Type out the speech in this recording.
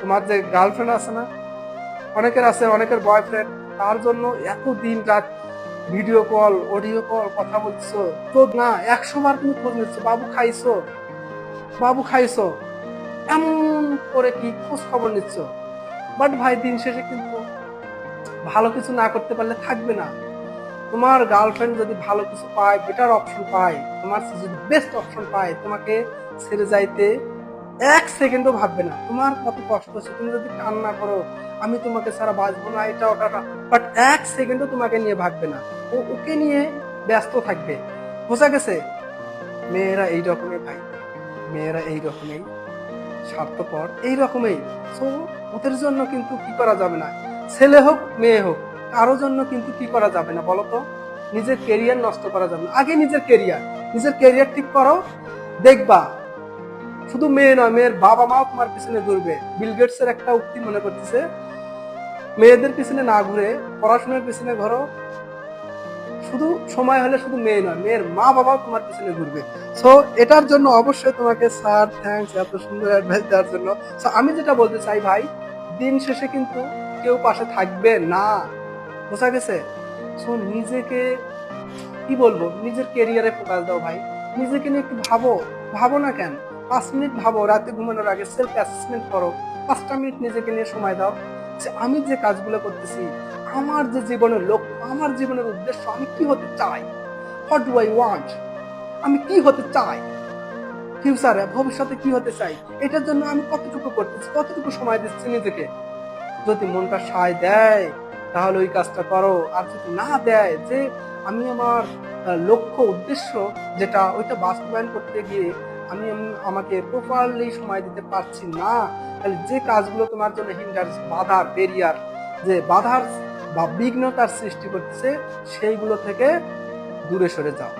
তোমার যে গার্লফ্রেন্ড আছে না, অনেকের আছে, অনেকের বয়ফ্রেন্ড, তার জন্য এত দিন রাত ভিডিও কল, অডিও কল কথা বলছো, তো না 100 বার তুমি খোঁজ নিচ্ছ, বাবু খাইছো, বাবু খাইছো, এমন করে কি খোঁজ খবর নিচ্ছ। বাট ভাই দিন শেষে কিন্তু ভালো কিছু না করতে পারলে থাকবে না। তোমার গার্লফ্রেন্ড যদি ভালো কিছু পায়, বেটার অপশন পায়, তোমার যদি বেস্ট অপশন পায়, তোমাকে ছেড়ে যাইতে 1 সেকেন্ডও ভাববে না। তোমার কত কষ্ট হচ্ছে, তুমি যদি কান্না করো আমি তোমাকে ছাড়া বাঁচবো না, এটা ওটা, বাট 1 সেকেন্ডও তোমাকে নিয়ে ভাববে না। ও ওকে নিয়ে ব্যস্ত থাকবে। বোঝা গেছে? মেয়েরা এই রকমের ভাই, মেয়েরা এই রকমই স্বার্থপর, এই রকমই। সো ওদের জন্য কিন্তু কি করা যাবে না, ছেলে হোক মেয়ে হোক, কারো জন্য কিন্তু কি করা যাবে না বলতো, নিজের কেরিয়ার নষ্ট করা যাবে না। আগে নিজের কেরিয়ার ঠিক করো, দেখবা শুধু মেয়ে নয়, মেয়ের বাবা মাও তোমার পিছনে ঘুরবে। বিল গেটস এর একটা উক্তি মনে করতেছে, মেয়েদের পিছনে না ঘুরে পড়াশোনার পিছনে ঘোরো, শুধু সময় হলে শুধু মেয়ে নয়, মেয়ের মা বাবাও তোমার পিছনে ঘুরবে। সো এটার জন্য অবশ্যই তোমাকে স্যার থ্যাঙ্কস এত সুন্দর অ্যাডভাইস দেওয়ার জন্য। সো আমি যেটা বলতে চাই ভাই, দিন শেষে কিন্তু কেউ পাশে থাকবে না। বোঝা গেছে? সো নিজেকে কি বলবো, নিজের কেরিয়ারে ফোকাস দাও ভাই। নিজেকে নিয়ে একটু ভাবো, ভাবো না কেন, 5 মিনিট ভাবো, রাতে ঘুমানোর আগে সেলফ অ্যাসেসমেন্ট করো, 5টা মিনিট নিজেকে নিয়ে সময় দাও যে আমি যে কাজগুলো করতেছি, আমার যে জীবনের লক্ষ্য, আমার জীবনের উদ্দেশ্য, আমি কি হতে চাই, হোয়াট ডু আই ওয়ান্ট, আমি কি হতে চাই ফিউচারে, ভবিষ্যতে কি হতে চাই, এটার জন্য আমি কতটুকু করতেছি, কতটুকু সময় দিচ্ছি নিজেকে। যদি মনটা সায় দেয় তাহলে ওই কাজটা করো, আর যদি না দেয়, যে আমি আমার লক্ষ্য উদ্দেশ্য যেটা, ওইটা বাস্তবায়ন করতে গিয়ে আমাকে প্রপারলি সময় দিতে পারছি না, তাহলে যে কাজগুলো তোমার জন্য হিন্ডার, বাধার, বেরিয়ার, যে বাধার বা বিঘ্নতার সৃষ্টি করতেছে, সেইগুলো থেকে দূরে সরে যাও।